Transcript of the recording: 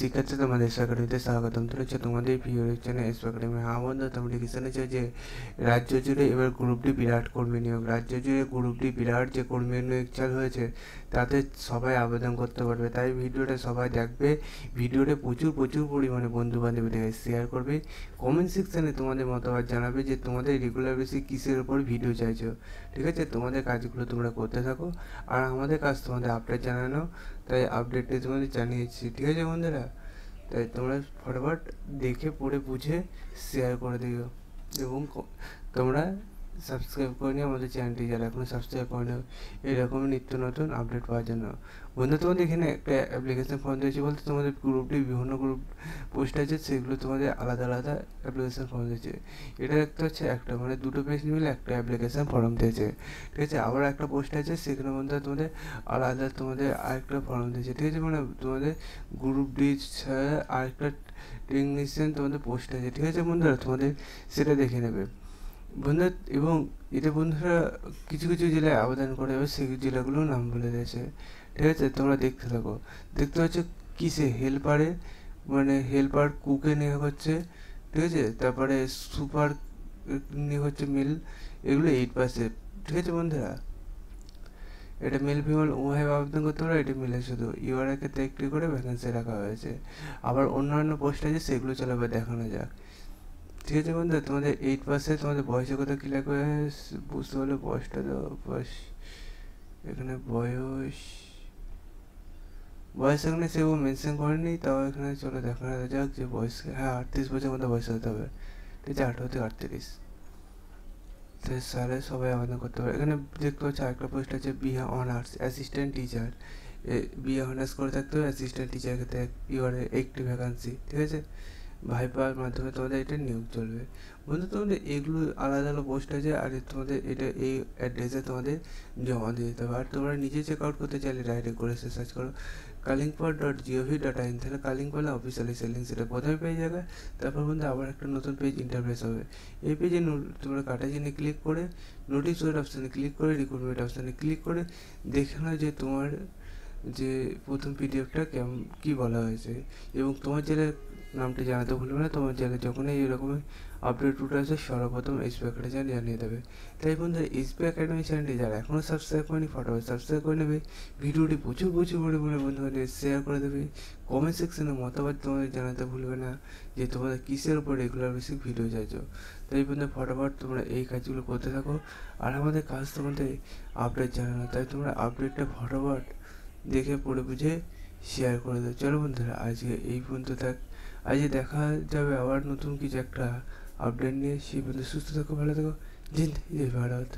শিক্ষার্থী তোমাদের একাডেমিতে স্বাগতম। চলেছে তোমাদের প্রিয় চ্যানেল এসপি একাডেমি। হ্যাঁ বন্ধু, তোমরা কি শুনেছো যে রাজ্য জুড়ে এবার গ্রুপ ডি বিরাট কর্মী নিয়োগ। রাজ্য জুড়ে গ্রুপ ডি বিরাট যে কর্মী নিয়োগ চালু হয়েছে তাতে সবাই আবেদন করতে পারবে। তাই ভিডিওটা সবাই দেখবে, ভিডিওটা প্রচুর প্রচুর পরিমাণে বন্ধু বান্ধবীদের শেয়ার করবে, কমেন্ট সেকশানে তোমাদের মতামত জানাবে যে তোমাদের রেগুলার বেসে কিসের ওপর ভিডিও চাইছো। ঠিক আছে, তোমাদের কাজগুলো তোমরা করতে থাকো, আর আমাদের কাজ তোমাদের আপডেট জানানো, তাই আপডেটটা তোমাদের জানিয়েছি। ঠিক আছে বন্ধুরা, তাই তোমরা ফটাফট দেখে পড়ে বুঝে শেয়ার করে দিও, এবং তোমরা সাবস্ক্রাইব করে নিও আমাদের চ্যানেলটি, যারা এখনও সাবস্ক্রাইব করে নিও এরকম নিত্য নতুন আপডেট পাওয়ার জন্য। বন্ধু, তোমাদের এখানে একটা অ্যাপ্লিকেশন ফর্ম দিয়েছে, বলতে তোমাদের গ্রুপটি বিভিন্ন গ্রুপ পোস্ট আছে, সেগুলো তোমাদের আলাদা আলাদা অ্যাপ্লিকেশন ফর্ম দিয়েছে। এটা একটা হচ্ছে একটা মানে দুটো পেজ মিলে একটা অ্যাপ্লিকেশন ফর্ম দিয়েছে। ঠিক আছে, আবার একটা পোস্ট আছে, সেখানে মধ্যে তোমাদের আলাদা তোমাদের আরেকটা ফর্ম দিয়েছে। ঠিক আছে, মানে তোমাদের গ্রুপ ডি ছাড়া আরেকটা টেকনিশিয়ান তোমাদের পোস্ট আছে। ঠিক আছে বন্ধুরা, তোমাদের সেটা দেখে নেবে বন্ধুরা। এবং এটা বন্ধুরা কিছু কিছু জেলায় আবেদন করে যাবে, সেই জেলাগুলোর নাম বলে দিয়েছে। ঠিক আছে, তোমরা দেখতে থাকো। দেখতে পাচ্ছ কিসে হেল্পারে, মানে হেল্পার কুকে নেওয়া হচ্ছে। ঠিক আছে, তারপরে সুপার নিয়োগ হচ্ছে মেল, এগুলো 8%। ঠিক আছে বন্ধুরা, এটা মেল ফিমেল উভয়ভাবে আবেদন করতে পারে, এটা মেলে শুধু ইউআরএর ক্ষেত্রে একটি করে ভ্যাকেন্সি রাখা হয়েছে। আবার অন্যান্য পোস্ট আছে, সেগুলো চলাবে দেখানো যাক। ঠিক আছে বন্ধুরা, তোমাদের 8% তোমাদের বয়সের কথা ক্লিয়ার করে বুঝতে পারলে বয়সটা দাও। বয়স এখানে বয়স এখানে সেও মেনশন করেনি, তাও এখানে চলো দেখা যাক যে বয়স, হ্যাঁ 38 বছরের মধ্যে বয়স হতে হবে। ঠিক আছে, 18 থেকে 38 সালে সবাই আবেদন করতে পারে। এখানে দেখতে পাচ্ছি আরেকটা পোস্ট আছে BA honours assistant teacher. BA honours করে থাকতে হবে, অ্যাসিস্ট্যান্ট টিচার ক্ষেত্রে ইউআরএ একটি ভ্যাকান্সি। ঠিক আছে, ভাইপার মাধ্যমে তোমাদের এটা নিয়োগ চলবে। বন্ধু, তোমাদের এগুলো আলাদা আলাদা পোস্ট আছে, আর তোমাদের এটা এই অ্যাড্রেসে তোমাদের জমা দিয়ে দিতে হবে। আর তোমরা নিজে চেক আউট করতে চাইলে ডাইরেক্ট করে সার্চ করো kalingpur.gov.in, তাহলে কালিংপল অফিসিয়ালি সেলিং, সেটা প্রথমে পেয়ে যাবে। তারপর বন্ধু আবার একটা নতুন পেজ ইন্টারফেস হবে। এই পেজে তোমরা কাটাচিনে ক্লিক করে নোটিশ ওয়েট অপশানে ক্লিক করে রিক্রুটমেন্ট অপশানে ক্লিক করে দেখে নাও যে তোমার যে প্রথম পিডিএফটা কী বলা হয়েছে, এবং তোমার জেলার নামটি জানাতে ভুলবে না। তোমার জেলায় যখনই এরকম আপডেট উঠে আসে সর্বপ্রথম এসপি একাডেমি চ্যানেল জানিয়ে দেবে। তাই বন্ধুরা, এসপি একাডেমি চ্যানেলটি যারা এখনও সাবস্ক্রাইব করেনি ফটোফট সাবস্ক্রাইব করে নেবে, ভিডিওটি প্রচুর প্রচুর পরিমাণে বন্ধুদের শেয়ার করে দেবে, কমেন্ট সেকশনে মতামত তোমাদের জানাতে ভুলবে না যে তোমাদের কিসের উপর রেগুলার বেসিক ভিডিও চাইছো। তাই বন্ধু ফটোফট তোমরা এই কাজগুলো করতে থাকো, আর আমাদের কাজ তোমাদের আপডেট জানানো। তাই তোমরা আপডেটটা ফটোফট দেখে পড়ে বুঝে শেয়ার করে দাও। চলো বন্ধুরা, আজকে এই পর্যন্ত থাক। আজকে দেখা যাবে আবার নতুন কিছু একটা আপডেট নিয়ে। সেই পর্যন্ত সুস্থ থাকো, ভালো থাকো। জয় ভারত।